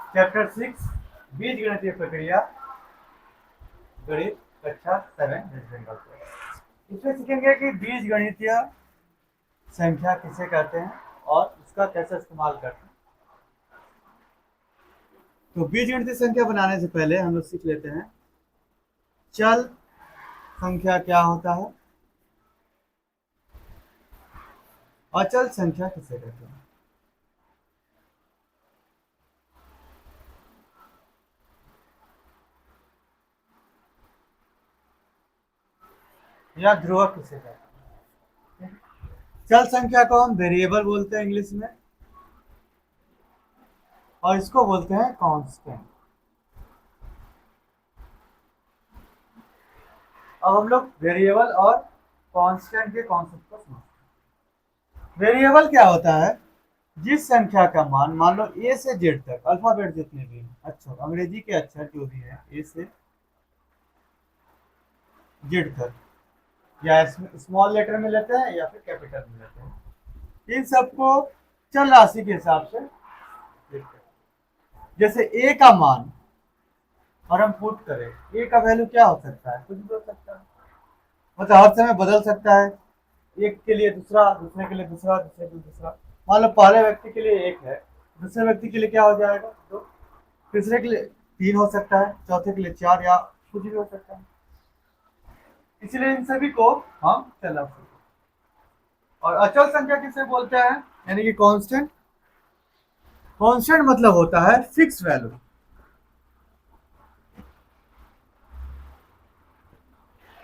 Chapter 6 बीज गणितीय प्रक्रिया, गणित कक्षा 7 वेस्ट बंगाल से। इसमें सीखेंगे कि बीज गणितीय संख्या किसे कहते हैं और उसका कैसे इस्तेमाल करते हैं। तो बीज गणितीय संख्या बनाने से पहले हम लोग सीख लेते हैं चल संख्या क्या होता है, अचल संख्या किसे कहते हैं। या ध्रुवक किसे कहते हैं। चल संख्या को हम वेरिएबल बोलते हैं इंग्लिश में, और इसको बोलते हैं कांस्टेंट। अब हम लोग वेरिएबल और कांस्टेंट के कॉन्सेप्ट को समझते हैं। वेरिएबल क्या होता है, जिस संख्या का मान, मान लो ए से जेड तक अल्फाबेट जितने भी अक्षर, अंग्रेजी के अक्षर जो भी है ए से जेड तक, या स्मॉल लेटर में लेते हैं या फिर कैपिटल में लेते हैं, इन सबको चल राशि के हिसाब से देखते हैं। जैसे ए का मान और हम पुट करें, ए का वैल्यू क्या हो सकता है, कुछ भी हो सकता है, मतलब हर समय बदल सकता है। एक के लिए दूसरा, दूसरे के लिए दूसरा, दूसरे के लिए दूसरा। मान लो पहले व्यक्ति के लिए एक है, दूसरे व्यक्ति के लिए क्या हो जाएगा, दो, तीसरे के लिए तीन हो सकता है, चौथे के लिए चार, या कुछ भी हो सकता है। इसलिए इन सभी को हम चल राशि। और अचल संख्या किसे बोलते हैं, यानी कि कांस्टेंट। कांस्टेंट मतलब होता है फिक्स वैल्यू,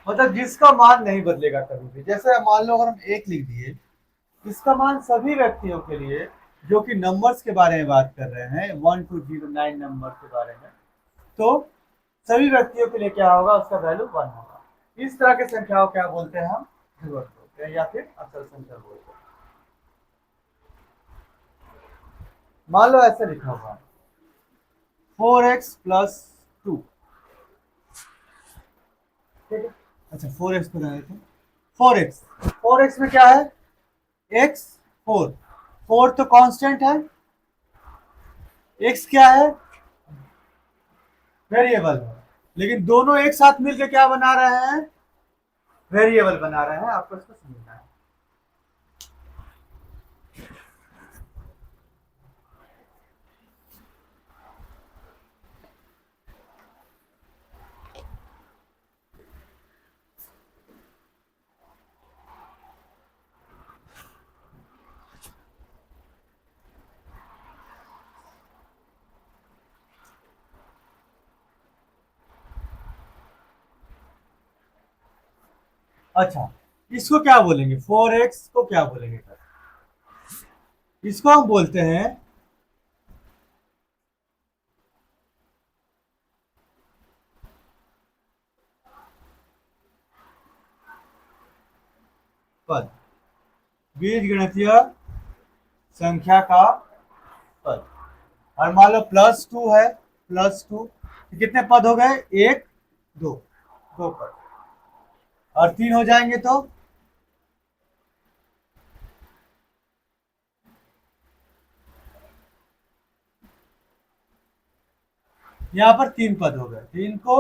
मतलब जिसका मान नहीं बदलेगा कभी भी। जैसे मान लो अगर हम एक लिख दिए, इसका मान सभी व्यक्तियों के लिए, जो कि नंबर्स के बारे में बात कर रहे हैं 1 to 9 नंबर के बारे में, तो सभी व्यक्तियों के लिए क्या होगा, उसका वैल्यू 1 होगा। इस तरह के संख्याओं क्या बोलते हैं, हम ध्रुवक बोलते हैं या फिर अचल संख्या बोलते हैं। मान लो ऐसे लिखा हुआ है 4x + 2, ठीक है। अच्छा 4x को देते हैं, 4x में क्या है, x 4, 4 तो कांस्टेंट है, x क्या है, वेरिएबल है, लेकिन दोनों एक साथ मिलकर क्या बना रहे हैं, वेरिएबल बना रहे हैं। आपको इसको समझना है। अच्छा इसको क्या बोलेंगे, 4x को क्या बोलेंगे, इसको हम बोलते हैं पद, बीज गणितीय संख्या का पद। और मान लो +2 है, +2 कितने पद हो गए, 1 2, 2 पद, और 3 हो जाएंगे तो यहाँ पर 3 पद हो गए। 3 को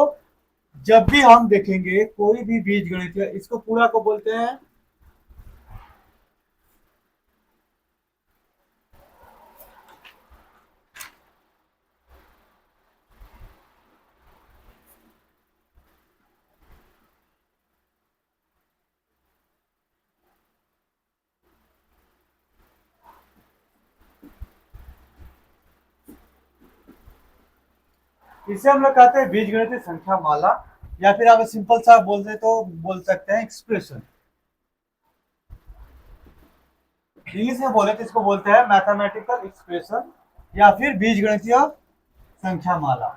जब भी हम देखेंगे कोई भी बीज गणितीय, इसको पूरा को बोलते हैं इसे हम लोग कहते हैं बीज गणितीय संख्या माला, या फिर आप सिंपल सा बोलते तो बोल सकते हैं एक्सप्रेशन। इंग्लिश में बोले तो इसको बोलते हैं मैथमेटिकल एक्सप्रेशन या फिर बीज गणितीय संख्या माला।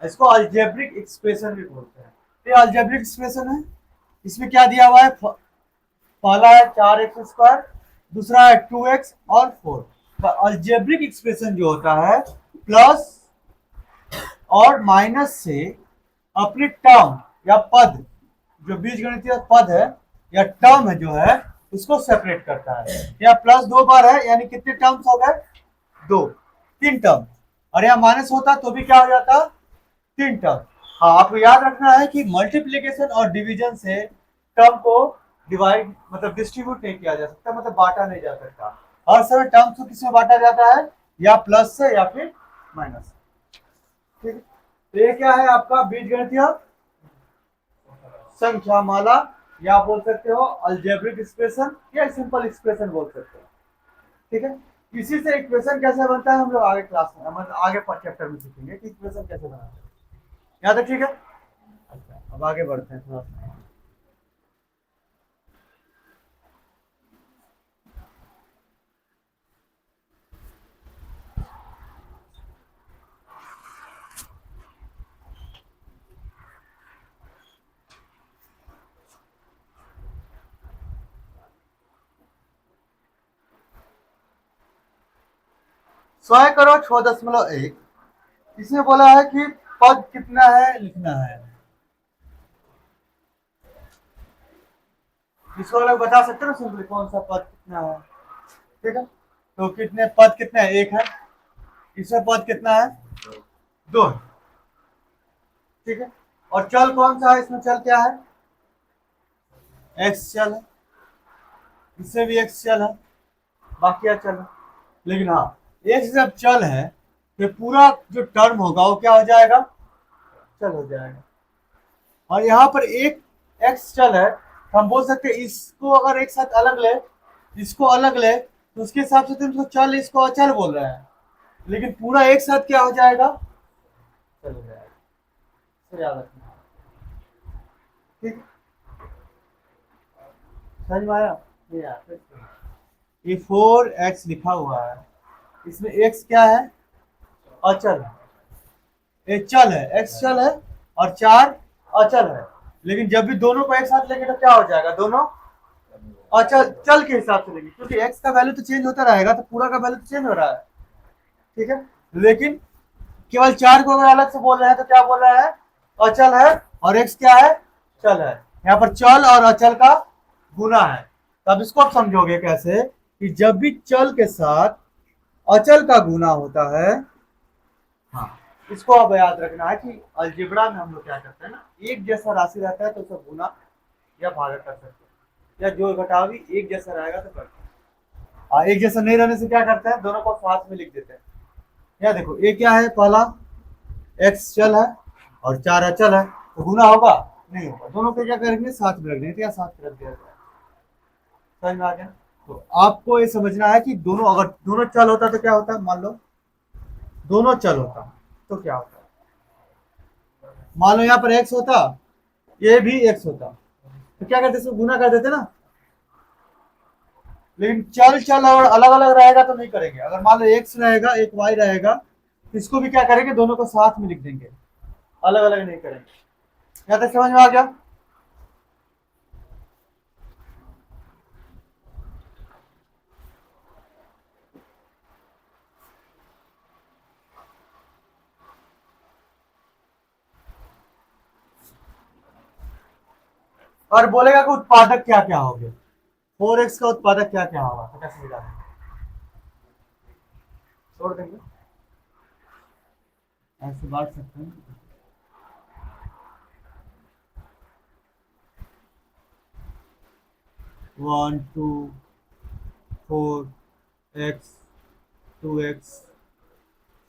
इसको अलजेब्रिक एक्सप्रेशन भी बोलते हैं। ये अलजेब्रिक एक्सप्रेशन है, इसमें क्या दिया हुआ है, पहला है 4x², दूसरा है 2x और 4। तो अलजेब्रिक एक्सप्रेशन जो होता है प्लस और माइनस से अपने टर्म या पद, जो बीजगणितीय पद है या टर्म है जो है, उसको सेपरेट करता है। या +2 बार है, यानी कितने टर्म्स हो गए, 2, 3 टर्म। और यहाँ माइनस होता तो भी क्या हो जाता, 3 टर्म। हाँ, आपको याद रखना है कि मल्टीप्लीकेशन और डिवीजन से टर्म को डिवाइड मतलब डिस्ट्रीब्यूट नहीं किया जा सकता, मतलब बांटा नहीं जा सकता। हर समय टर्म्स को किसमें बांटा जाता है, या प्लस से या फिर माइनस से। ठीक है, तो ये क्या है आपका बीजगणितीय संख्या माला, या आप बोल सकते हो अलजेब्रिक एक्सप्रेशन, या सिंपल एक्सप्रेशन बोल सकते हो। ठीक है, इसी से इक्वेशन कैसे बनता है हम लोग आगे क्लास में, मतलब आगे चैप्टर में सीखेंगे कि इक्वेशन कैसे बनाते हैं। यहाँ तक ठीक है। अच्छा, अब आगे बढ़ते हैं थोड़ा सा। सौ करो 6.1, इसमें बोला है कि पद कितना है लिखना है। इसको लोग बता सकते हैं ना सिंपली कौन सा पद कितना है। ठीक है, तो कितने पद कितने हैं, एक है, इसमें पद कितना है, दो है। ठीक है, और चल कौन सा है, इसमें चल क्या है, एक्स चल है, इससे भी एक्स चल है, बाकी क्या चल है। लेकिन हाँ, एक्स जब चल है तो पूरा जो टर्म होगा वो क्या हो जाएगा, चल हो जाएगा। और यहाँ पर एक एक्स चल है, तो हम बोल सकते हैं इसको अगर एक साथ अलग ले, इसको अलग ले, तो उसके हिसाब से तुम इसको चल, इसको अचल बोल रहे हैं, लेकिन पूरा एक साथ क्या हो जाएगा, चल हो जाएगा। इसे याद रखना। ठीक है, समझ में आया। ये यार, ये 4x लिखा हुआ है, इसमें x क्या है, अचल है। ये चल है, x चल है और 4 अचल है। लेकिन जब भी दोनों को एक साथ लेंगे तो क्या हो जाएगा, दोनों अचल चल के हिसाब से लेंगे, क्योंकि x का वैल्यू तो चेंज होता रहेगा, तो पूरा का वैल्यू तो चेंज हो रहा है। ठीक है, लेकिन केवल 4 को अगर अलग से बोल रहे हैं तो क्या बोल रहा है, अचल है, और x क्या है, चल है। यहाँ पर चल और अचल का गुना है। तब इसको आप समझोगे कैसे, कि जब भी चल के साथ अचल का गुना होता है, हाँ, इसको अब याद रखना है कि अलजेब्रा में हम लोग क्या करते हैं ना, एक जैसा राशि रहता है तो उसका गुना या भागा कर सकते हैं, या जो घटाव भी एक जैसा रहेगा तो करते हैं। एक जैसा नहीं रहने से क्या करते हैं, दोनों को साथ में लिख देते हैं। या देखो ये क्या है, पहला एक्स चल है और 4 अचल है, तो गुना होगा, नहीं होगा, दोनों को क्या करेंगे, साथ में रख देंगे, या साथ में रख दिया जाए। समझ में आ गया। तो आपको ये समझना है कि दोनों, अगर दोनों चल होता तो क्या होता, मान लो दोनों चल होता तो क्या होता, मान लो यहाँ पर एक्स होता, ये भी एक्स होता, तो क्या करते, इसको गुना कर देते ना। लेकिन चल चल और अलग अलग रहेगा तो नहीं करेंगे, अगर मान लो एक्स रहेगा एक वाई रहेगा, तो इसको भी क्या करेंगे, दोनों को साथ में लिख देंगे, अलग अलग नहीं करेंगे। यहाँ तक समझ में आ गया। और बोलेगा कि उत्पादक क्या क्या हो गए, 4x का उत्पादक क्या क्या होगा, तो कैसे मिला, छोड़ देंगे, ऐसे बांट सकते हैं। 1 2 4x 2x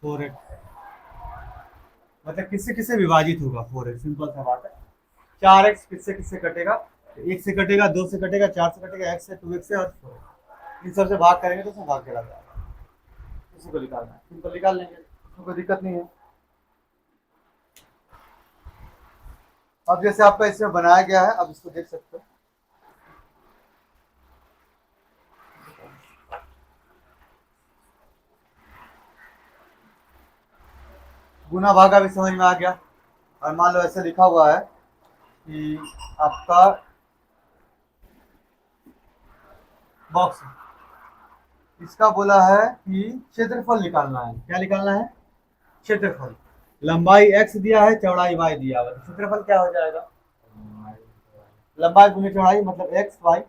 4x, मतलब किससे किससे विभाजित होगा 4x, सिंपल सा बात है। 4x किससे किससे कटेगा, एक से कटेगा, दो से कटेगा, 4 से कटेगा, x से 2x से, और 4 इन सबसे भाग करेंगे तो उसमें भाग चला जाएगा। इसी को निकालना है, सिंपल निकाल लेंगे, तो कोई दिक्कत नहीं है। अब जैसे आपका इसमें बनाया गया है, अब इसको देख सकते हो। गुना भागा भी समझ में आ गया। और मान लो ऐसे लिखा हुआ है कि आपका बॉक्स, इसका बोला है कि क्षेत्रफल निकालना है। क्या निकालना है, क्षेत्रफल। लंबाई x दिया है, चौड़ाई y दिया हुआ है, क्षेत्रफल क्या हो जाएगा, लंबाई गुने चौड़ाई, मतलब एक्स वाई।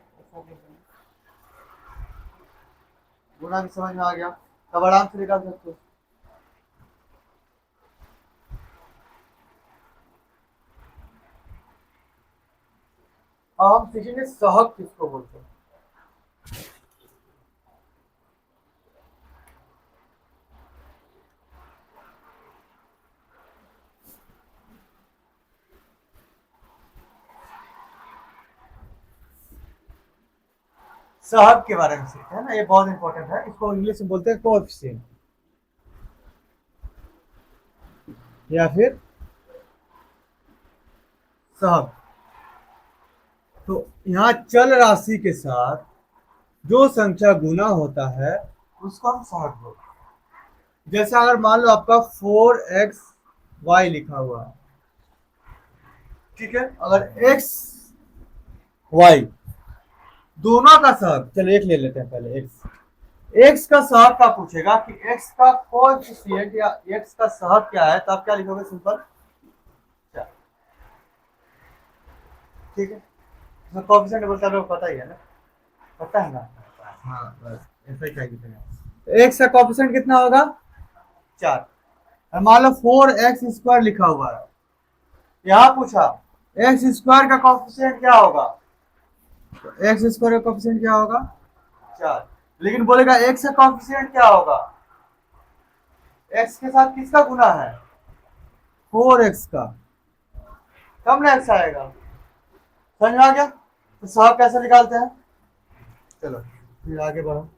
गुना भी समझ में आ गया, तब आराम से निकाल सकते हो। अब हम सीखेंगे सहग किसको बोलते हैं। सहग के बारे में सीखते हैं ना, ये बहुत इंपॉर्टेंट है। इसको इंग्लिश में बोलते हैं कोएफिशिएंट या फिर सहग। तो यहाँ चल राशि के साथ जो संख्या गुना होता है उसको हम सहग बोलते हैं। जैसे अगर मान लो आपका 4xy लिखा हुआ है, ठीक है, अगर x y दोनों का सहग, चलो एक ले लेते हैं पहले x का सहग का पूछेगा कि x का कोएफिशिएंट या x का सहग क्या है, तो आप क्या लिखोगे, सिंपल 4, ठीक है। इसमें कोएफिशिएंट बोलता है, पता ही है ना, पता है ना, हाँ बस ऐसा ही चाहिए। x का कोएफिशिएंट कितना होगा, 4। मान लो 4x² लिखा हुआ है, यहाँ पूछा x² का कोएफिशिएंट क्या होगा, तो x² का कोएफिशिएंट क्या होगा, 4। लेकिन बोलेगा x का कोएफिशिएंट क्या होगा, x के साथ किसका गुना है, 4x का, कम ना x आएगा। समझ में आ गया। तो सहग कैसे निकालते हैं, चलो फिर आगे बढ़ो।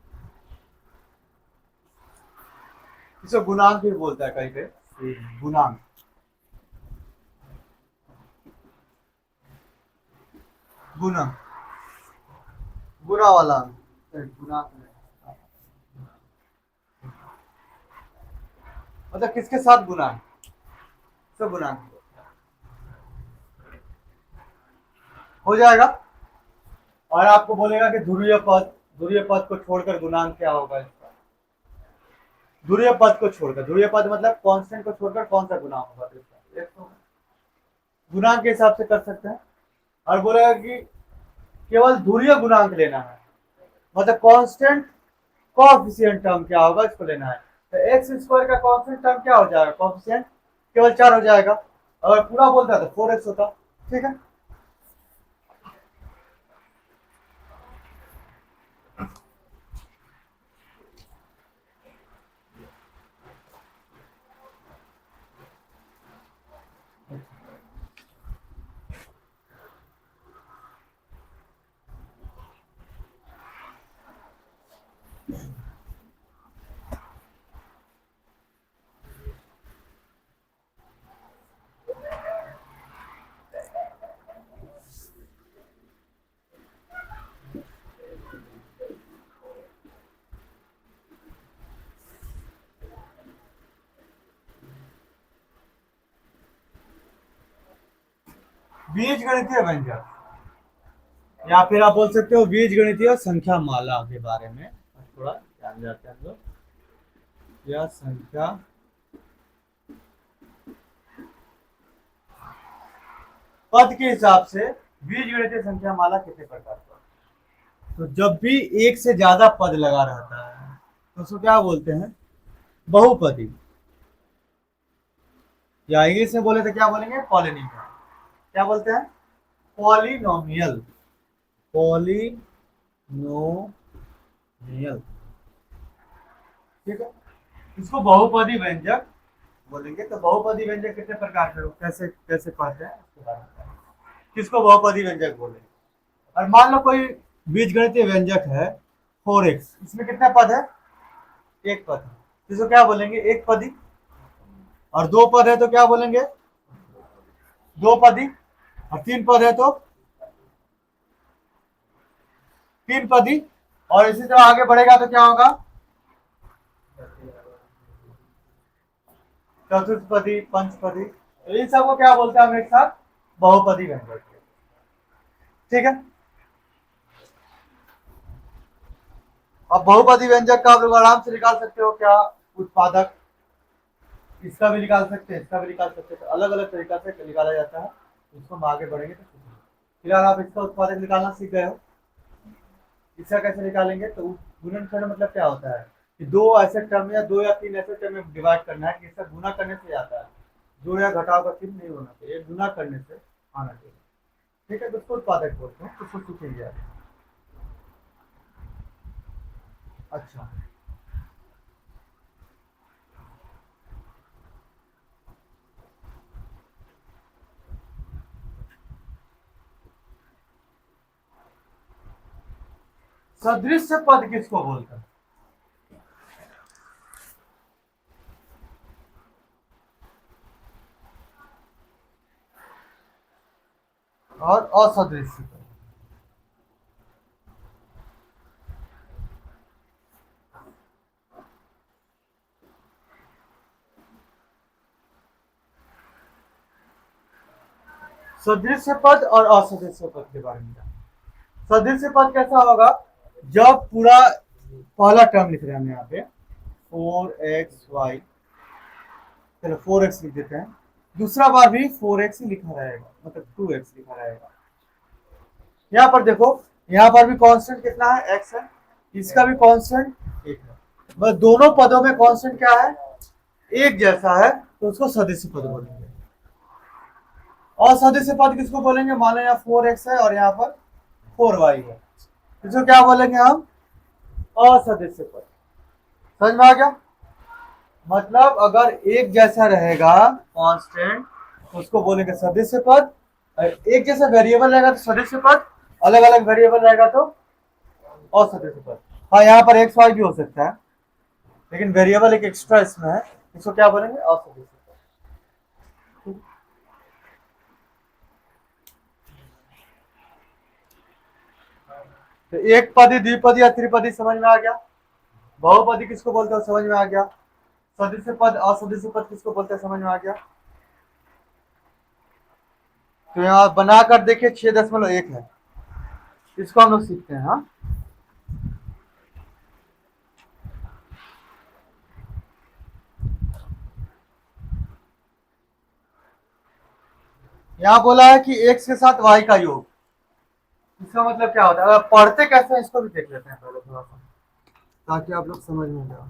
इसको गुणांक भी बोलता है कहीं पे, गुणांक, गुना, गुना वाला गुणांक मतलब किसके साथ गुना है, तो गुणांक हो जाएगा। और आपको बोलेगा कि ध्रुवीय पद को छोड़कर गुणांक क्या होगा इसका, ध्रुवीय पद को छोड़कर, ध्रुवीय पद मतलब कांस्टेंट को छोड़कर कौन सा गुणांक होगा, तो इसका एक होगा। गुणांक के हिसाब से कर सकते हैं। और बोलेगा कि केवल ध्रुवीय गुणांक लेना है, मतलब कांस्टेंट कोएफिशिएंट टर्म क्या होगा इसको लेना है, तो x² का कांस्टेंट टर्म क्या हो जाएगा, कोएफिशिएंट केवल 4 हो जाएगा। अगर पूरा बोलता तो 4x होता, ठीक है। बीजगणितीय व्यंजक, या फिर आप बोल सकते हो बीजगणितीय संख्या माला के बारे में थोड़ा ध्यान देते हैं हम लोग। या संख्या पद के हिसाब से बीजगणितीय संख्या माला कितने प्रकार का, तो जब भी एक से ज्यादा पद लगा रहता है तो उसको क्या बोलते हैं, बहुपदी, या इंग्लिश में बोले तो क्या बोलेंगे, पॉलिनोमियल। क्या बोलते हैं, पॉलिनोमियल, पॉलिनोमियल, ठीक है। इसको बहुपदी व्यंजक बोलेंगे। तो बहुपदी व्यंजक कितने प्रकार के, कैसे कैसे पढ़ते हैं उसके बारे में, किसको बहुपदी व्यंजक बोले। और मान लो कोई बीजगणितीय व्यंजक है 4x, इसमें कितने पद है, एक पद है, इसको क्या बोलेंगे, एक पदी। और दो पद है तो क्या बोलेंगे, दो पदी। और तीन पद है तो तीन पदी। और इसी तरह आगे बढ़ेगा तो क्या होगा, चतुर्थपदी, पंचपदी। तो इन सबको क्या बोलते हैं हम एक साथ, बहुपदी व्यंजक, ठीक है। अब बहुपदी व्यंजक का आप लोग आराम से निकाल सकते हो, क्या उत्पादक, इसका भी निकाल सकते हैं, इसका भी निकाल सकते हैं, तो अलग अलग तरीका से निकाला जाता है। इसको हम आगे बढ़ेंगे तो फिलहाल आप इसका उत्पादक निकालना सीख गए हो। इसका कैसे निकालेंगे, तो गुणनखंड मतलब क्या होता है कि दो ऐसे टर्म या दो या तीन ऐसे टर्म में डिवाइड करना है कि इसका गुना करने से आता है, जोड़ या घटाव का चिन्ह नहीं होना चाहिए, गुना करने से आना चाहिए, ठीक है, तो उसको उत्पादक बोलते हैं, तो उसको सीखेंगे आप। अच्छा, सदृश पद किसको बोलते हैं? और असदृश पद। सदृश पद और असदृश पद के बारे में जाना। सदृश पद कैसा होगा? जब पूरा पहला टर्म लिख रहे हैं हम यहाँ पे 4xy, चलो 4x लिख देते हैं, दूसरा बार भी 4x ही लिखा रहेगा, मतलब 2x लिखा रहेगा। यहाँ पर देखो, यहाँ पर भी कांस्टेंट कितना है? x है, इसका भी कांस्टेंट 1 है, बस दोनों पदों में कांस्टेंट क्या है? एक जैसा है, तो उसको सदृश पद बोलेंगे। और सदृश पद किसको बोलेंगे? मान लो यहाँ 4x है और यहाँ पर 4y है, इसको क्या बोलेंगे हम? असदृश पद। समझ में आ गया? मतलब अगर एक जैसा रहेगा कांस्टेंट, तो उसको बोलेंगे सदृश पद। एक जैसा वेरिएबल रहेगा तो सदृश पद, अलग अलग वेरिएबल रहेगा तो असदृश पद। हाँ, यहाँ पर एक्स वाई भी हो सकता है, लेकिन वेरिएबल एक एक्स्ट्रा इसमें है, इसको क्या बोलेंगे? असदृश पद। तो एक पदी, द्विपदी या त्रिपदी समझ में आ गया। बहुपदी किसको बोलते हो? समझ में आ गया। सदृश पद असदृश पद किसको बोलते हैं? समझ में आ गया। तो यहाँ बनाकर देखिए 6.1 है, इसको हम लोग सीखते हैं। हाँ, यहाँ बोला है कि x के साथ y का योग, इसका मतलब क्या होता है? अगर पढ़ते कैसे हैं इसको भी देख लेते हैं पहले थोड़ा सा, ताकि आप लोग समझ में जाओ।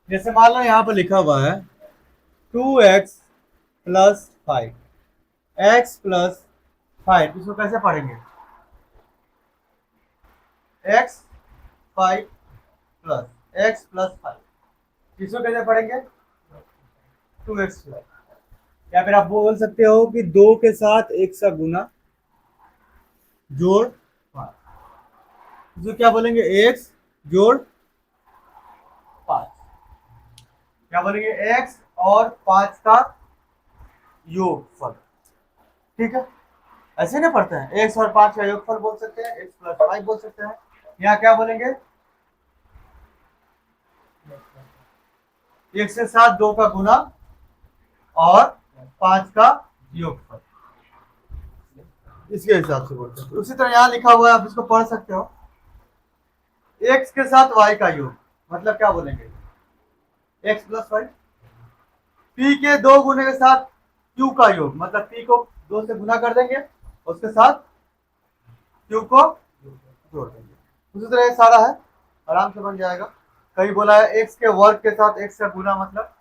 जैसे मान लो यहाँ पर लिखा हुआ है 2x प्लस 5, x प्लस 5, इसको कैसे पढ़ेंगे? x 5 प्लस x प्लस 5, इसको कैसे पढ़ेंगे? 2x प्लस, या फिर आप बोल सकते हो कि 2 के साथ 1 का गुना जोड़ 5, इसको क्या बोलेंगे? x जोड़ 5। क्या बोलेंगे? x और 5 का योगफल। ठीक है, ऐसे ना पढ़ते हैं, x और 5 का योगफल बोल सकते हैं, x प्लस 5 बोल सकते हैं। यहाँ क्या बोलेंगे? एक से साथ 2 का गुना और 5 का योगफल, इसके हिसाब से बोलते हैं। उसी तरह यहाँ लिखा हुआ है, आप इसको पढ़ सकते हो, x के साथ y का योग, मतलब क्या बोलेंगे? x plus Y. p के 2 गुने के साथ q का योग, मतलब p को 2 से गुना कर देंगे, उसके साथ q को जोड़ देंगे। उसी तरह ये सारा है, आराम से बन जाएगा। कहीं बोला है x के वर्ग के साथ x का गुना, मतलब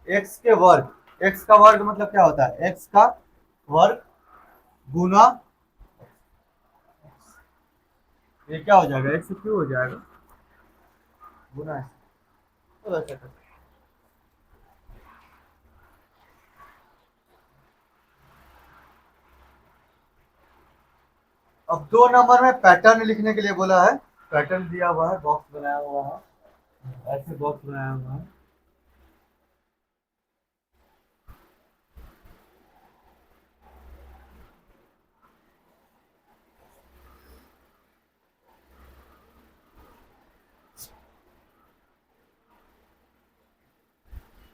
x के वर्ग, x का वर्ग मतलब क्या होता है? x का वर्ग गुना, ये क्या हो जाएगा? x क्यों हो जाएगा गुना, तो वैसे करते हैं। अब 2 नंबर में पैटर्न लिखने के लिए बोला है, पैटर्न दिया हुआ है, बॉक्स बनाया हुआ है, ऐसे बॉक्स बनाया हुआ है।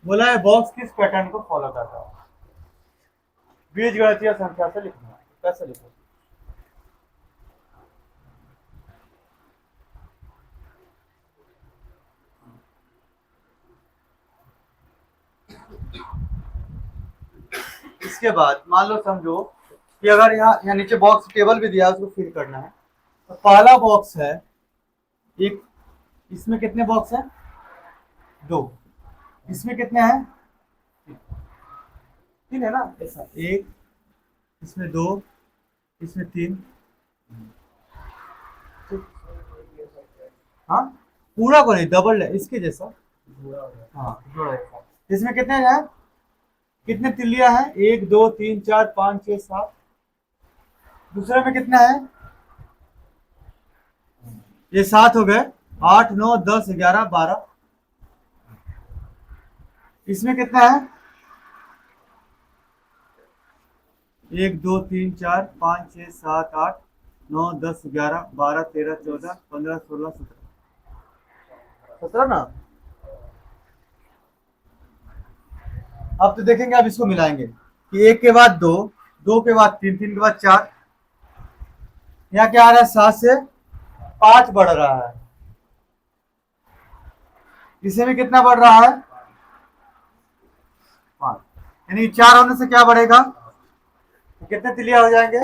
बोला है बॉक्स किस पैटर्न को फॉलो कर रहा है? बीजगणितीय संख्या से लिखना है, कैसे लिखो? इसके बाद मान लो, समझो कि अगर यहाँ नीचे बॉक्स टेबल भी दिया है, उसको फिल करना है। तो पहला बॉक्स है एक, इसमें कितने बॉक्स हैं? 2। इसमें कितने हैं? 3 है ना, ऐसा 1, इसमें 2, इसमें 3। हाँ, पूरा को नहीं, डबल है इसके जैसा। हाँ, जोड़ा है। इसमें कितने हैं? कितने तिल्लियां हैं? 1 2 3 4 5 6 7। दूसरे में कितने हैं? ये 7 हो गए। 8 9 10 11 12। इसमें कितना है? 1 2 3 4 5 6 7 8 9 10 11 12 13 14 15 16 17। 17 ना। अब तो देखेंगे, अब इसको मिलाएंगे कि 1 के बाद 2, 2 के बाद 3, 3 के बाद 4। यहाँ क्या आ रहा है? 7 से 5 बढ़ रहा है। इसे में कितना बढ़ रहा है? 5। यानी 4 होने से क्या बढ़ेगा? तो कितने तिलिया हो जाएंगे?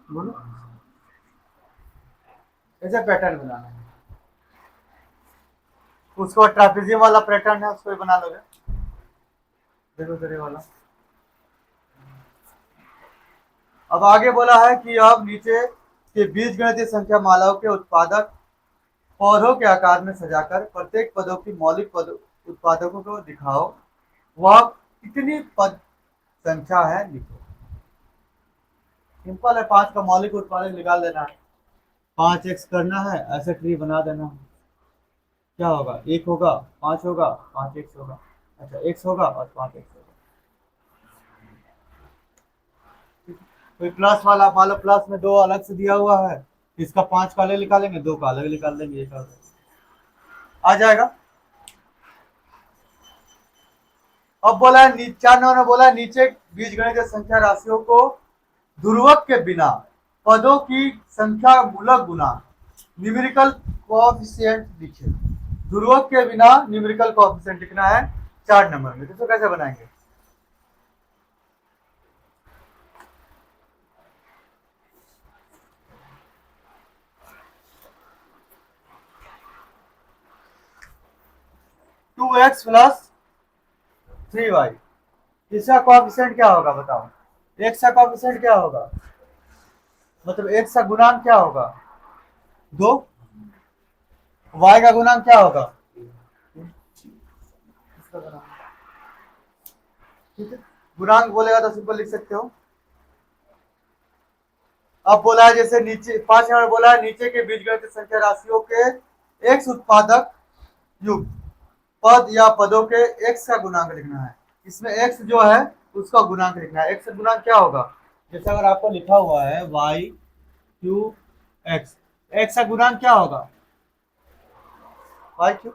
बोलो। ऐसे पैटर्न बनाना है। उसको ट्रापेजियम वाला पैटर्न है, उसको भी बना लोगे। देखो तेरे वाला। अब आगे बोला है कि अब नीचे के बीजगणितीय संख्या मालाओं के उत्पादक पौधों के आकार में सजाकर प्रत्येक पदों की मौलिक पद उत्पादकों को दिखाओ। वह कितनी पद संख्या है लिखो। सिंपल है, 5 का मौलिक उत्पादक निकाल देना है। 5x करना है, ऐसे ट्री बना देना है। क्या होगा? 1 होगा, 5 होगा, 5x होगा। अच्छा, x होगा और 5x होगा। कोई प्लस वाला, मान लो प्लस में 2 अलग से दिया हुआ है, इसका 5 का अलग निकालेंगे, 2 का अलग निकाल देंगे, एक आ जाएगा। अब बोला है 4 ने बोला नीचे बीजगणित संख्या राशियों को ध्रुवक के बिना पदों की संख्या मूलक गुना न्यूमेरिकल कोएफिशिएंट लिखे। ध्रुवक के बिना न्यूमेरिकल कोएफिशिएंट लिखना है 4 नंबर में। तो कैसे बनाएंगे? टू एक्स प्लस 3y, इसका कोएफिशिएंट क्या होगा बताओ? x का कोएफिशिएंट क्या होगा? मतलब x का गुणांक क्या होगा? 2। y का गुणांक क्या होगा? ठीक है, गुणांक बोलेगा तो सिंपल लिख सकते हो। अब बोला है जैसे नीचे 5 नंबर बोला है नीचे के बीजगणित संख्या राशियों के x उत्पादक युक्त पद या पदों के x का गुणांक लिखना है। इसमें x जो है उसका गुणांक लिखना है। x का गुणांक क्या होगा? जैसे अगर आपको लिखा हुआ है y क्यू x, x का गुणांक क्या होगा? y Q.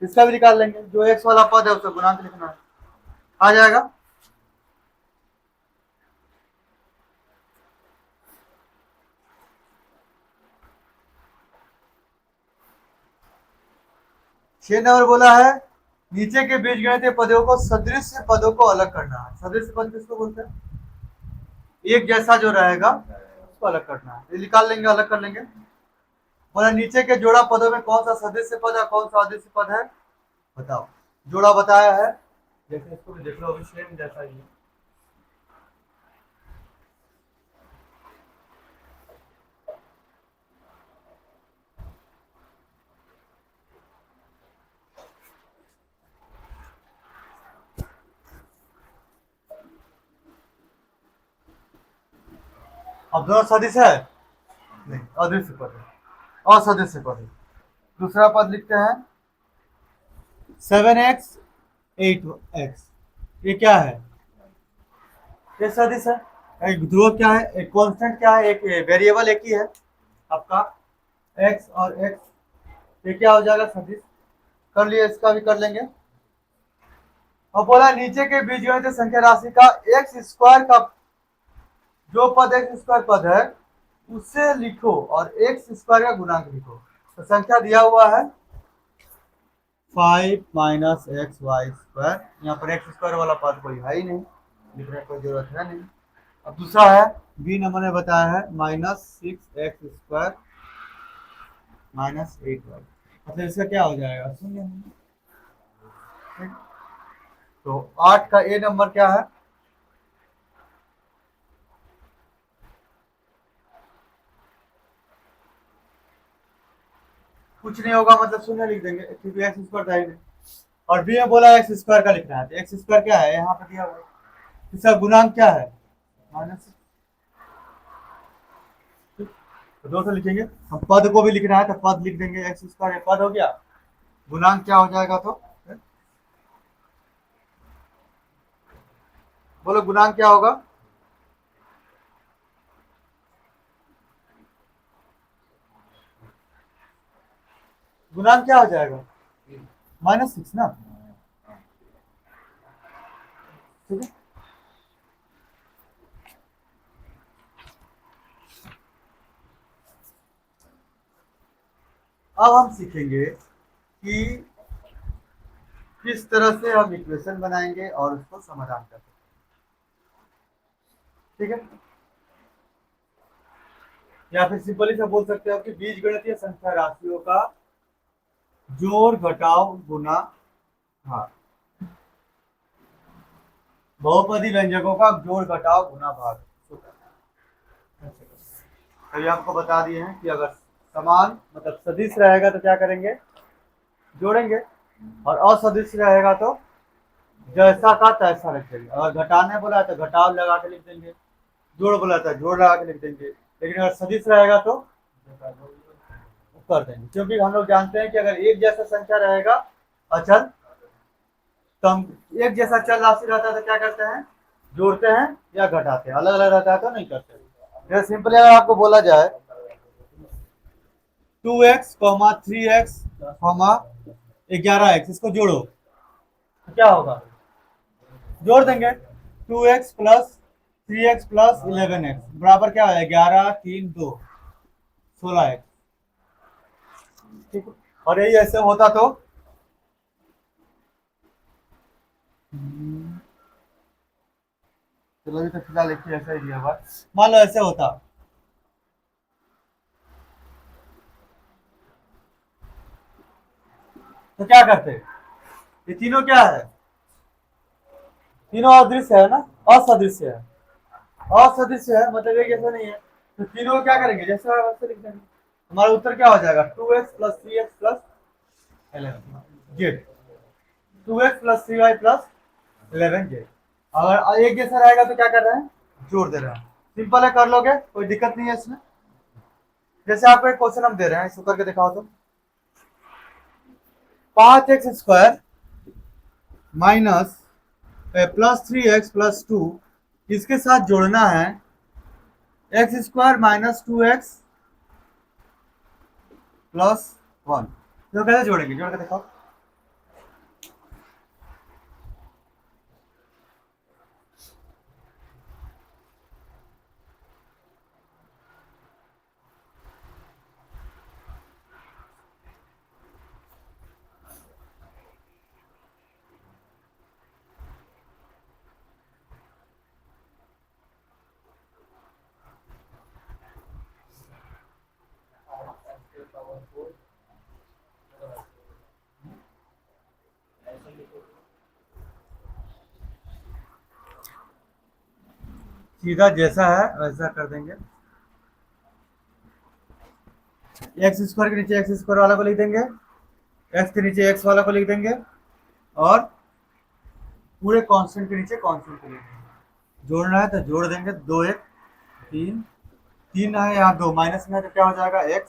इसका भी निकाल लेंगे, जो x वाला पद है उसका गुणांक लिखना है, आ जाएगा। छह नंबर बोला है नीचे के बीजगणितीय पदों को सदृश पदों को अलग करना है। सदृश पद किसको बोलते हैं? एक जैसा जो रहेगा उसको अलग करना है। ये निकाल लेंगे, अलग कर लेंगे। बोला नीचे के जोड़ा पदों में कौन सा सदृश पद है, कौन सा अदृश्य पद है, बताओ। जोड़ा बताया है, जैसे इसको भी देख लो, अभी सेम जैसा ही है। अब दोनों सदिश है? नहीं, अदृश्य पद है, असदृश्य पद है। दूसरा पद लिखते हैं 7x 8x, ये क्या है? ये सदिश है। एक ध्रुव क्या है, एक कांस्टेंट क्या है, एक वेरिएबल एक ही है आपका x और x, ये क्या हो जाएगा? सदिश। कर लिए, इसका भी कर लेंगे। और बोला नीचे के बीजगणित संख्या राशि का एक्स स्क्वायर का जो पद एक्स स्क्वायर पद है उससे लिखो और एक्स स्क्वायर का गुणांक लिखो। तो संख्या दिया हुआ है 5 - xy स्क्वायर, यहाँ पर एक्स स्क्वायर वाला पद कोई है ही नहीं, लिखने की कोई जरूरत है नहीं। अब दूसरा है, बी नंबर ने बताया है -6x² -8y, मतलब इसका क्या हो जाएगा, शून्य। ठीक? तो 8 का ए नंबर क्या है, कुछ नहीं होगा, मतलब शून्य लिख देंगे क्योंकि एक्स स्क्वायर था ही नहीं। और बी में बोला एक्स स्क्वायर का लिखना है, तो एक्स स्क्वायर क्या है, यहाँ पे दिया हुआ है। इसका गुणांक क्या है, माइनस। तो दो से लिखेंगे, हम पद को भी लिखना है तो पद लिख देंगे, एक्स स्क्वायर पद हो गया, गुणांक क्या हो जाएगा, तो बोलो गुणांक क्या होगा, गुणांक क्या हो जाएगा, -6 ना। ठीक है, अब हम सीखेंगे कि किस तरह से हम इक्वेशन बनाएंगे और उसको समाधान कर सकते हैं। ठीक है, या फिर सिंपली से बोल सकते हो कि बीजगणितीय संख्या राशियों का जोड़ घटाव गुना भाग, बहुपदी व्यंजकों का जोड़ घटाव गुना भाग। तो ये आपको बता दिए हैं कि अगर समान मतलब सदिश रहेगा तो क्या करेंगे, जोड़ेंगे, और असदिश रहेगा तो जैसा का तैसा रख देंगे। अगर घटाने बोला तो घटाव लगा के लिख देंगे, जोड़ बोला तो जोड़ लगा के लिख देंगे, लेकिन अगर सदिश रहेगा तो कर देंगे, क्योंकि हम लोग जानते हैं कि अगर एक जैसा संख्या रहेगा अचल, तो हम एक जैसा चल राशि रहता है तो क्या करते हैं, जोड़ते हैं या घटाते हैं, अलग अलग रहता है तो नहीं करते। जैसे सिंपली अगर आपको बोला जाए 2x, 3x, 11x, इसको जोड़ो तो क्या होगा, जोड़ देंगे, 2x plus 3x plus 11x बराबर क्या है, 11 3 2 16x। ठीक है, और यही ऐसे होता तो चलो अभी तो फिलहाल लिखिए ऐसा ही दिया हुआ, मान लो ऐसे होता तो क्या करते, ये तीनों क्या है, तीनों अदृश्य है ना, असदृश्य है, असदृश्य है मतलब एक जैसा नहीं है, तो तीनों को क्या करेंगे, जैसा है वैसे लिख देंगे। हमारा उत्तर क्या हो जाएगा, 2x plus 3x plus 11 Z, 2x plus 3y plus 11 Z. अगर एक जैसा रहेगा तो क्या कर रहे हैं, जोड़ दे रहे हैं, सिंपल है, कर लोगे, कोई दिक्कत नहीं है इसमें। जैसे आपको एक क्वेश्चन हम दे रहे हैं, इसको करके दिखाओ तो, 5x² माइनस +3x+2 इसके साथ जोड़ना है x² -2x +1, तो कैसे जोड़ेंगे, जोड़ के दिखाओ। सीधा जैसा है वैसा कर देंगे, x² के नीचे x² वाला को लिख देंगे, x के नीचे x वाला को लिख देंगे, और पूरे कांस्टेंट के नीचे कांस्टेंट को लिख देंगे। जोड़ना है तो जोड़ देंगे, 2 1 3, 3 है यहाँ, 2 माइनस में है तो क्या हो जाएगा x,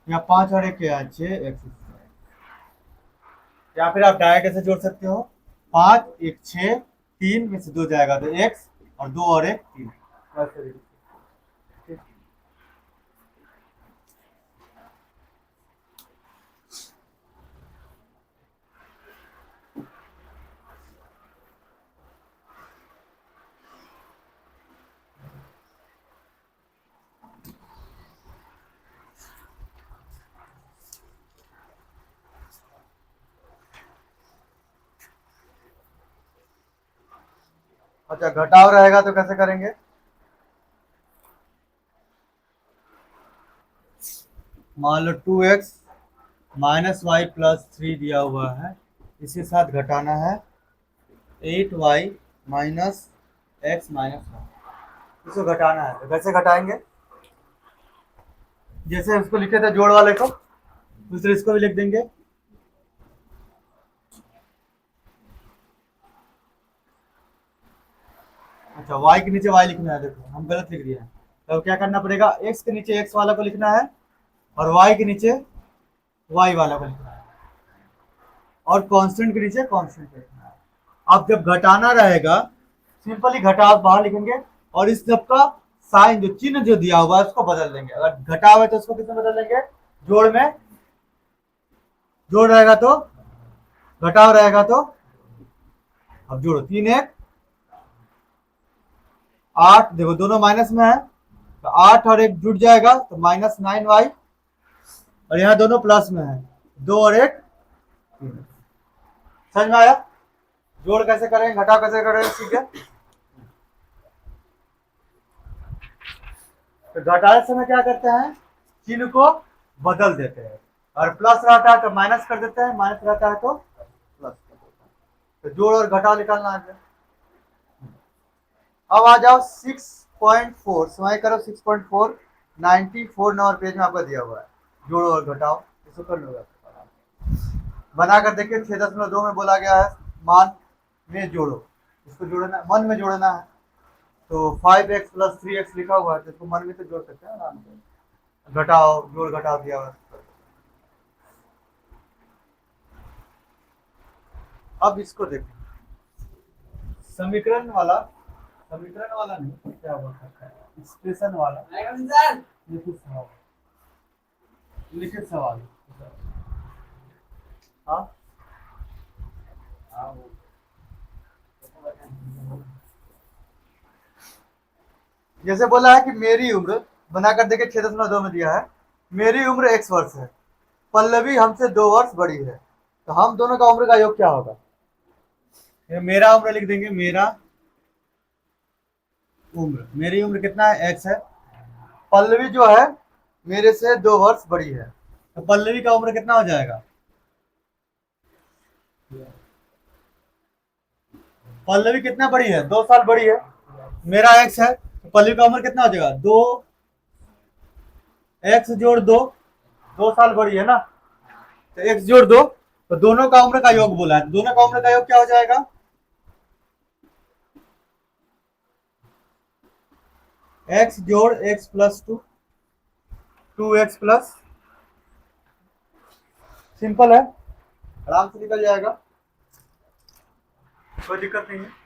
यहाँ 5 और 1 क्या है 6x², या फिर आप डायरेक्ट ऐसे जोड़ सकते हो, 5 1 6, 3 में से 2 जाएगा तो x, और 2 और 1 3, ऐसे। अच्छा, घटाव रहेगा तो कैसे करेंगे? मान लो 2x माइनस वाई प्लस 3 दिया हुआ है, इसके साथ घटाना है 8y minus x minus one, इसको घटाना है। तो कैसे घटाएंगे? जैसे उसको लिखे थे जोड़ वाले को, दूसरे इसको भी लिख देंगे। अच्छा, y के नीचे y लिखना है, देखो हम गलत लिख दिए हैं। तो क्या करना पड़ेगा? x के नीचे x वाला को लिखना है और y के नीचे y वाला को लिखना है, और कांस्टेंट के नीचे कांस्टेंट को लिखना है। अब जब घटाना रहेगा, सिंपली घटाव बाहर लिखेंगे और इस सब का साइन, जो चिन्ह जो दिया हुआ है उसको बदल देंगे। अगर घटाव है तो उसको किसमें बदल देंगे? जोड़ में। जोड़ रहेगा तो घटाव रहेगा तो, अब जोड़ो, 3 1 8, देखो दोनों माइनस में है तो 8 और 1 जुड़ जाएगा तो माइनस 9y, और यहाँ दोनों प्लस में है, 2 और 1 3। समझ में आया? जोड़ कैसे करें, घटाव कैसे करें, ठीक है। तो घटाते समय क्या करते हैं? चिन्ह को बदल देते हैं, और प्लस रहता है तो माइनस कर देते हैं, माइनस रहता है तो प्लस कर देते हैं। तो जोड़ और घटाव निकालना है। अब आ जाओ 6.4, समय करो 6.4, 94 नंबर पेज में आपका दिया हुआ है जोड़ और घटाव, इसको कर लो। बनाकर देखिए 6.2 में बोला गया है मान में जोड़ो, इसको जोड़ना, मन में जोड़ना है। तो 5x प्लस 3x लिखा हुआ है तो इसको मन में तो जोड़ सकते हैं आराम से। घटाओ, जोड़ घटाव दिया हुआ है। अब इसको देखो, समीकरण वाला, समीकरण वाला नहीं, क्या बोल सकता है, एक्सप्रेशन वाला लिखित सवाल, लिखित सवाल। हाँ जैसे बोला है कि मेरी उम्र, बनाकर देखे 6.2 में दिया है, मेरी उम्र x वर्ष है, पल्लवी हमसे 2 वर्ष बड़ी है, तो हम दोनों का उम्र का योग क्या होगा? ये मेरा उम्र लिख देंगे, मेरा उम्र, मेरी उम्र कितना है? x है। पल्लवी जो है मेरे से 2 वर्ष बड़ी है, तो पल्लवी का उम्र कितना हो जाएगा? पल्लवी कितना बड़ी है? 2 साल बड़ी है। मेरा x है तो पल्लवी का उम्र कितना हो जाएगा? 2x जोड़ 2, 2 साल बड़ी है ना, तो x जोड़ 2, तो दोनों का उम्र का योग बोला है, दोनों का उम्र का योग क्या हो जाएगा? x जोड़ x plus 2, 2x plus, simple है, आराम से निकल जाएगा, कोई दिक्कत नहीं है।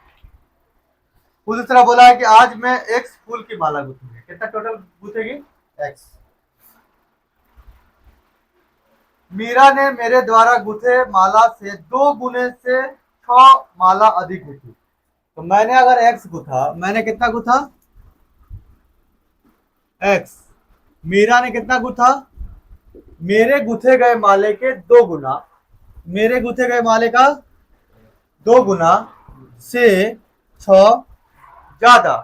उसी तरह बोला है कि आज मैं x फूल की माला गूंथूंगी, कितना टोटल गूंथेगी? x। मीरा ने मेरे द्वारा गुथे माला से 2 गुने से 6 माला अधिक गुथी, तो मैंने अगर x गुथा, मैंने कितना गुथा? x। मीरा ने कितना गुथा? मेरे गुथे गए माले के 2 गुना, मेरे गुथे गए माले का 2 गुना से 6 ज्यादा,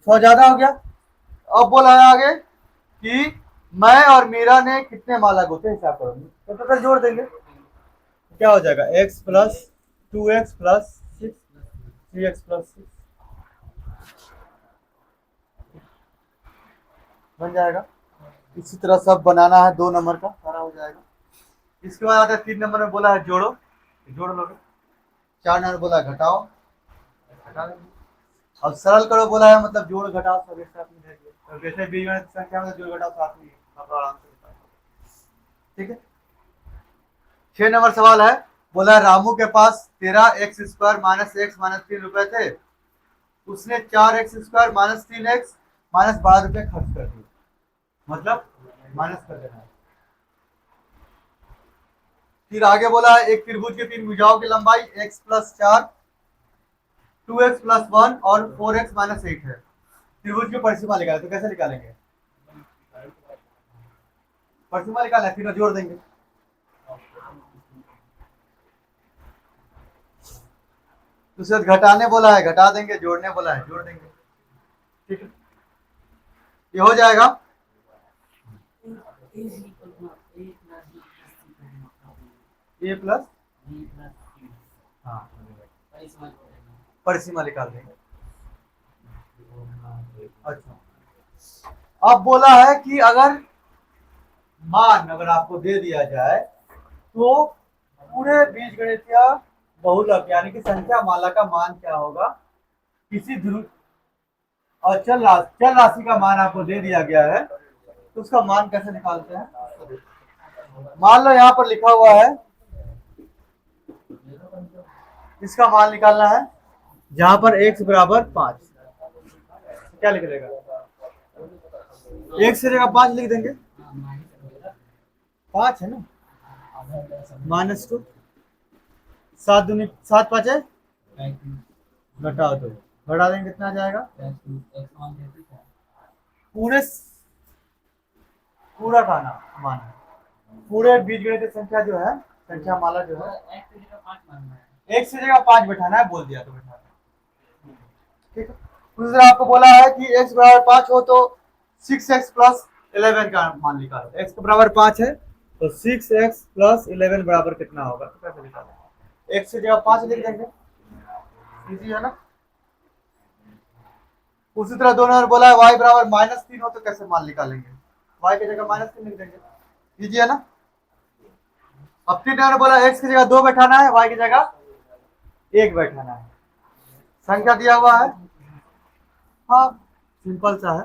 6 ज्यादा हो गया। अब बोला है आगे कि मैं और मीरा ने कितने माला गुथे, हिसाब करोगे तो टोटल जोड़ देंगे, क्या हो जाएगा? x plus 2x plus 6, 3x plus 6 बन जाएगा। इसी तरह सब बनाना है, 2 नंबर का सारा हो जाएगा। इसके बाद आता है 3 नंबर में बोला है जोड़ो, जोड़ लोगे। 4 नंबर बोला है घटाओ, घटा लेंगे। अब सरल करो बोला है, मतलब जोड़ घटाओ सब एक साथ में दे दिए, तो वैसे बीजगणित संख्या में जोड़ घटाओ साथ में, आप आराम से बता। ठीक है। 6 नंबर सवाल है, बोला रामू के पास 13x² माइनस x माइनस 3 रुपए थे, उसने 4x² माइनस 3x माइनस 12 रुपए खर्च कर दिए, मतलब माइनस कर देना है। फिर आगे बोला है एक त्रिभुज के 3 भुजाओं की लंबाई x प्लस 4, 2x प्लस 1 और 4x माइनस 8 है, त्रिभुज की परिसीमा निकाले, तो कैसे निकालेंगे? परिसीमा निकालना है, फिर जोड़ देंगे। उसके बाद घटाने बोला है घटा देंगे, जोड़ने बोला है जोड़ देंगे। ठीक है, ये हो जाएगा। ए प्लस, हाँ परिसीमा निकाल देंगे। अच्छा, अब बोला है कि अगर मान अगर आपको दे दिया जाए तो पूरे बीजगणितीय बहुलक यानी कि संख्या माला का मान क्या होगा किसी ध्रुव, और चल राशि का मान आपको दे दिया गया है तो उसका मान कैसे निकालते हैं। मान लो यहाँ पर लिखा हुआ है, इसका मान निकालना है जहां पर x बराबर 5, क्या लिख देगा, x से जगह 5 लिख देंगे, 5 है ना, -2, 7 दूनी 7 5 है, घटाओ तो घटा देंगे कितना आ जाएगा, पूरे पूरा खाना मान पूरे बीजगणित संख्या जो है संख्या माला जो है एक से जगह 5 बैठाना है, बोल दिया तो बैठा। ठीक है, दूसरा आपको बोला है कि x बराबर 5 हो तो 6x प्लस 11 का मान निकालो। x के बराबर 5 है तो 6x प्लस 11 बराबर कितना होगा, तो कैसे निकालेंगे, x से जगह 5 लिख देंगे, इजी है ना। उसी तरह दोनों ने बोला है y बराबर -3 हो तो कैसे मान निकालेंगे, y की जगह -3 लिख देंगे, इजी है ना। अब तीन ने बोला x की जगह 2 बैठाना है, y की जगह 1 बैठाना है, संख्या दिया हुआ है, हाँ सिंपल सा है,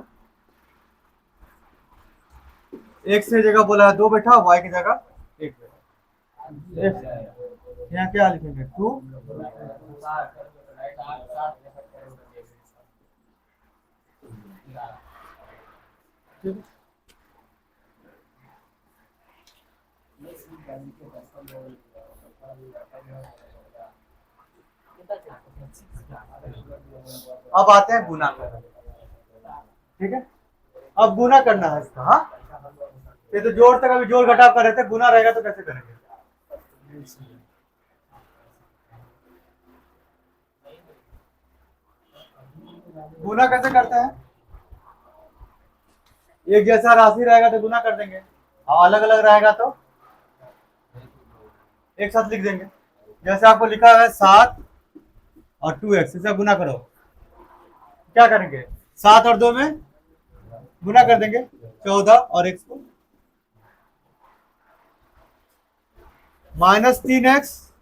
x की जगह बोला है 2 बैठा, y की जगह 1 बैठा, यहाँ क्या लिखेंगे 2, अब आते हैं गुना करना। ठीक है, अब गुना करना है इसका, हाँ ये तो जोड़ तक अभी जोड़ घटाव कर रहे थे, गुना रहेगा तो कैसे करेंगे, गुना कैसे करते हैं, एक जैसा राशि रहेगा तो गुना कर देंगे, और अलग अलग रहेगा तो एक साथ लिख देंगे। जैसे आपको लिखा है 7 और 2x, इसे गुना करो, क्या करेंगे 7 और 2 में गुना कर देंगे 14 और x को, -3x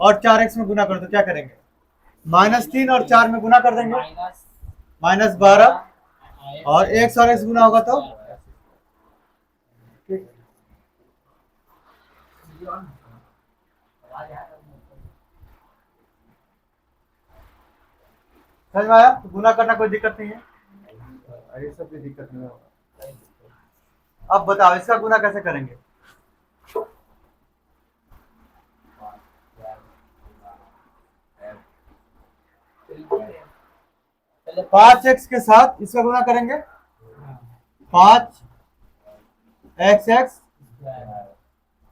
और 4x में गुना करो तो क्या करेंगे, -3 और 4 में गुना कर देंगे -12, और x और x गुना होगा तो समझ में आया, तो गुना करना कोई दिक्कत नहीं है, ये सब भी दिक्कत नहीं होगा। अब बताओ इसका गुना कैसे करेंगे, 5x के साथ इसका गुना करेंगे, 5x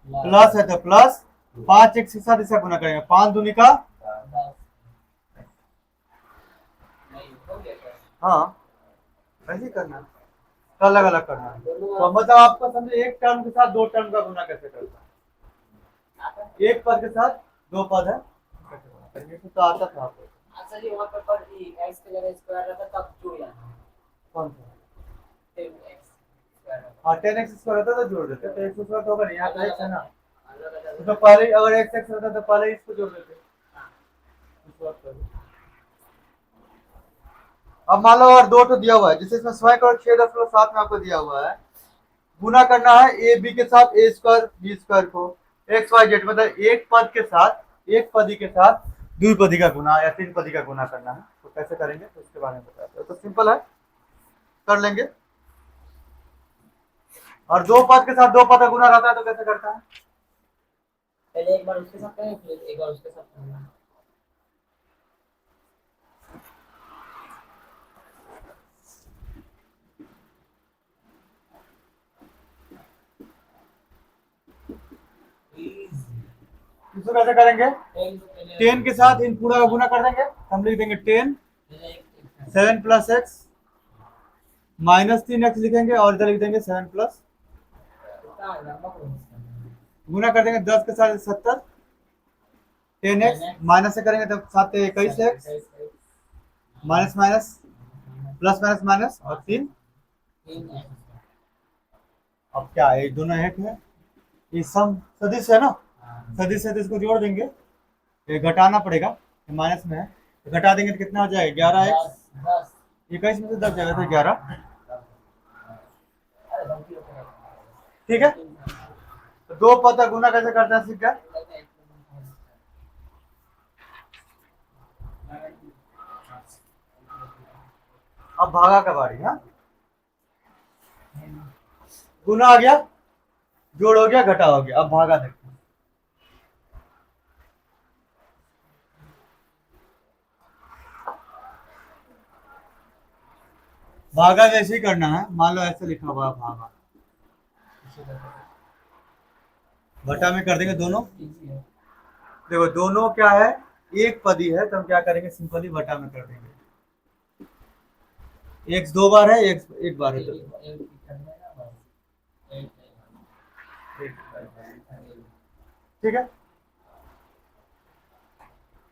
प्लस है तो प्लस, 5x के साथ इसका गुना करेंगे, 5 दूनी का, हाँ ऐसे करना, अलग अलग करना है तो मतलब आपको समझे एक टर्म के साथ 2 टर्म का गुना कैसे करना है, एक पद के साथ 2 पद है, तो आता था आपको, अच्छा जी वहां पर x की जगह स्क्वायर रहता तब जुड़ जाना, कौन सा, 10x हाँ 10x स्क्वायर रहता तो जोड़ देते, तो x स्क्वायर तो होगा नहीं, यहाँ तो x है ना, तो पहले अगर x रहता तो पहले इसको जोड़ देते। अब मान लो अगर 2 तो दिया हुआ है जिससे इसमें 6.6 में आपको दिया हुआ है, गुना करना है ए बी के साथ ए स्क्वायर बी स्क्वायर को, एक्स वाई जेड मतलब एक पद के साथ एक पदी के साथ द्विपदी का गुना या 3 पदी का गुना करना है, तो कैसे करेंगे तो इसके बारे में बताते हैं, तो सिंपल है कर लेंगे। और 2 पद के साथ 2 पद का गुना रहता है तो कैसे करता है, पहले एक बार उसके साथ करें फिर एक बार उसके साथ करना, इसको कैसे करेंगे? 10 को पहले 10 के साथ इन पूरा का गुना कर देंगे, हम लिख देंगे 10 पहले एक 7 प्लस एक्स माइनस 3x लिखेंगे और इधर लिख देंगे 7 प्लस कितना आ गया गुना कर देंगे 10 के साथ 70 10x माइनस से करेंगे तो 7 21 x minus minus plus minus minus और 3। 3 अब क्या है, दोनों एक है, ये सम सदिश है ना, सदिश है तो इसको जोड़ देंगे, ये घटाना पड़ेगा, ये माइनस में है तो घटा देंगे तो कितना हो जाएगा 11x 10 21 में से 10 जाएगा तो 11। अरे गलती हो गई ठीक है, तो दो पद का गुना कैसे करते हैं सीख गए। अब भागा का बारी, हाँ गुना आ गया, जोड़ हो गया, घटा हो गया, अब भागा देखते हैं। भागा जैसे ही करना है, मान लो ऐसे लिखा हुआ है भागा, घटा में कर देंगे दोनों। देखो दोनों क्या है, एक पदी है तो हम क्या करेंगे, सिंपली घटा में कर देंगे। x 2 बार है, x 1 बार है तो ठीक है।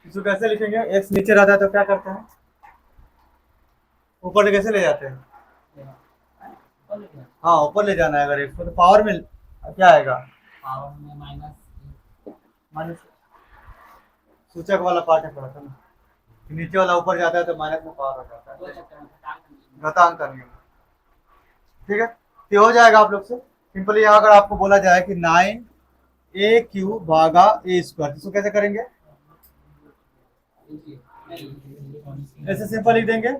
इसको कैसे लिखेंगे, x नीचे रहता है तो क्या करते हैं, ऊपर कैसे ले जाते हैं, हाँ ऊपर ले जाना है। अगर x को तो पावर में क्या आएगा, पावर में माइनस माइनस सूचक वाला पार्ट है थोड़ा सा ना, नीचे वाला ऊपर जाता है तो माइनस में पावर हो जाता है, घातांक करने में। ठीक है, तो हो जाएगा आप लोग से सिंपली। यहाँ अगर आपको बोला जाए कि 9a³ भागा a स्क्वायर, इसको कैसे करेंगे, ऐसे सिंपल लिख देंगे,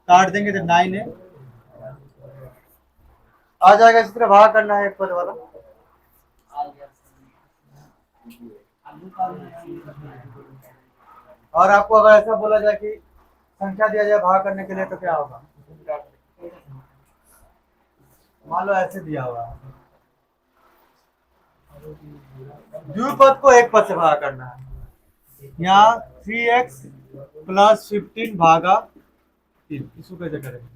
काट देंगे तो 9a आ जाएगा। इसी तरह भाग करना है एक पद वाला, और आपको अगर ऐसा बोला जाए कि संख्या दिया जाए भाग करने के लिए तो क्या होगा, मान लो ऐसे दिया हुआ है, द्विपद को एक पद से भाग करना है। यहाँ 3x प्लस 15 भागा 3, इसको कैसे करेंगे,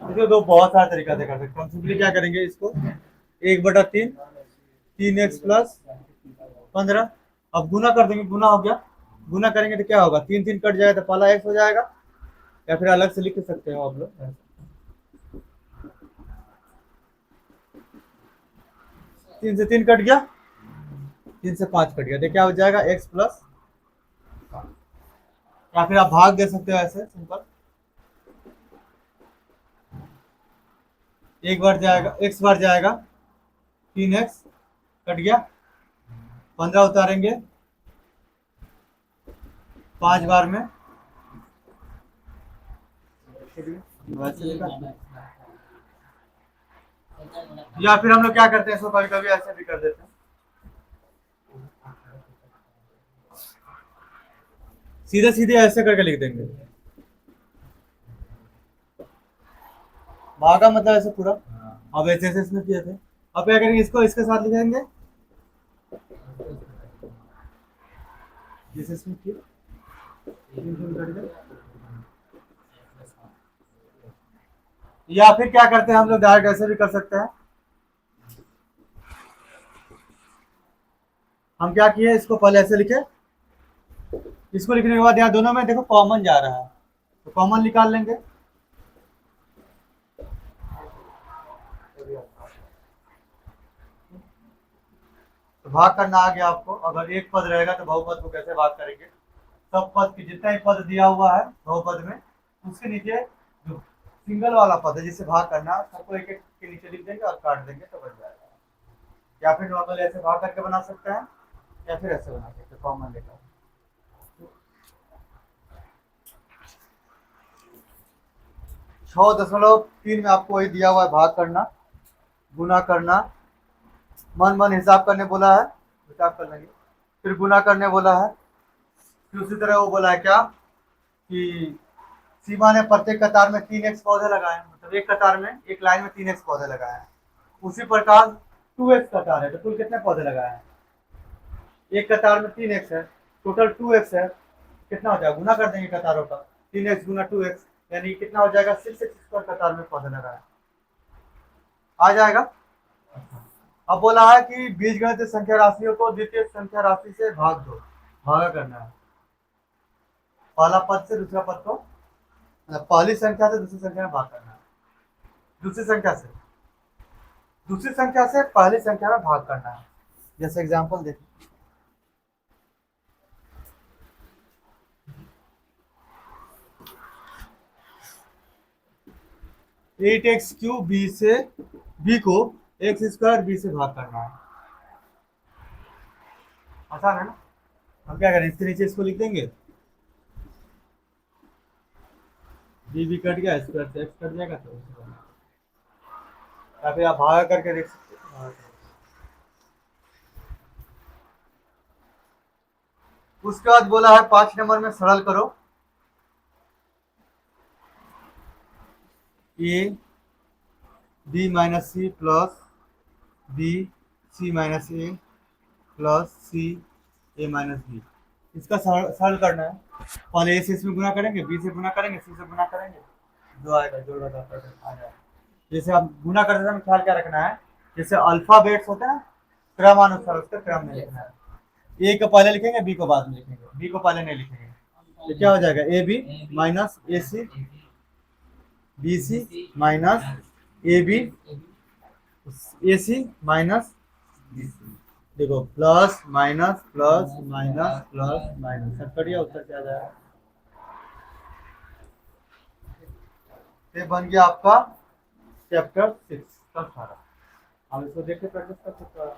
इसको दो बहुत सारे तरीका से कर सकते हैं। हम सिंपली क्या करेंगे, इसको 1/3 3x प्लस 15, अब गुना कर देंगे, गुना हो गया, गुना करेंगे तो क्या होगा, 3 3 कट जाएगा तो पहला x हो जाएगा, या फिर अलग से लिख सकते हो आप लोग, 3 से 3 कट गया, 3 से 5 कट गया, तो क्या हो जाएगा x प्लस, या फिर आप भाग दे सकते हो ऐसे सिंपल, एक बार जाएगा x बार जाएगा 3x कट गया, 15 उतारेंगे 5 बार में, या फिर हम लोग क्या करते हैं, इसको कभी कभी ऐसे भी कर देते हैं, सीधे सीधे ऐसे करके लिख देंगे, भागा मतलब ऐसे पूरा। अब ऐसे ऐसे इसमें किए थे, अब क्या करेंगे, इसको इसके साथ लिखेंगे, जैसे इसमें किया, या फिर क्या करते हैं हम लोग, डायरेक्ट ऐसे भी कर सकते हैं। हम क्या किए, इसको पहले ऐसे लिखे, इसको लिखने के बाद यहाँ दोनों में देखो कॉमन जा रहा है तो कॉमन निकाल लेंगे, तो भाग करना आ गया आपको। अगर एक पद रहेगा तो बहुपद को कैसे भाग करेंगे, सब पद की जितना ही पद दिया हुआ है बहुपद में, उसके नीचे जो सिंगल वाला पद है जिसे भाग करना, सबको एक एक के नीचे लिख देंगे और काट देंगे तो बन जाएगा। या फिर नॉर्मल ऐसे भाग करके बना सकते हैं, या फिर ऐसे बना सकते हैं कॉमन लेकर। 6.3 में आपको वही दिया हुआ है, भाग करना, गुना करना, मन मन हिसाब करने बोला है, हिसाब कर लेंगे, फिर गुना करने बोला है, फिर उसी तरह वो बोला है क्या कि सीमा ने प्रत्येक कतार में 3x पौधे लगाए, मतलब एक कतार में एक लाइन में 3x पौधे लगाए हैं। उसी प्रकार 2x कतार है तो कुल कितने पौधे लगाए हैं? एक कतार में 3x है, टोटल 2x है, कितना हो जाएगा? गुना कर देंगे कतारों का, 3x गुना 2x यानी कितना हो जाएगा? 6x स्क्वायर कतार में पौधे लगाए। आ जाएगा। अब बोला है कि बीजगणित संख्या राशियों को द्वितीय संख्या राशि से भाग दो, भागा करना है। पहला पद से दूसरा पद को, पहली संख्या से दूसरी संख्या में भाग करना है। दूसरी संख्या से पहली संख्या में भाग करना है। जैसे एग्जांपल देखिए, 8x क्यूब बी को x स्क्वायर बी से भाग करना है। आसान है ना? हम क्या करें, इसके नीचे इसको लिख देंगे, बी कट गया, स्क्वायर से x कट जाएगा तो या फिर आप भागा करके देख सकते हैं। उसके बाद बोला है 5 नंबर में सरल करो, A B minus C plus B C minus A plus C A minus B. इसका सरल करना है। पहले ए से इसमें गुना करेंगे, बी से गुना करेंगे, सी से गुना करेंगे, जो आएगा जोड़ घटा कर आ जाएगा। जैसे आप गुना करते समय ख्याल क्या रखना है, जैसे अल्फाबेट्स होते हैं क्रमानुसार उसका क्रम में लिखना है। ए को पहले लिखेंगे, बी को बाद में लिखेंगे, बी को पहले नहीं लिखेंगे, तो क्या हो जाएगा? A B minus A C B C minus A B A C minus, देखो plus minus plus minus plus minus, सब करिए, उत्तर क्या जाएगा? ये बन गया आपका चैप्टर 6 का सारा। हम इसको देख के प्रैक्टिस कर सकते हैं।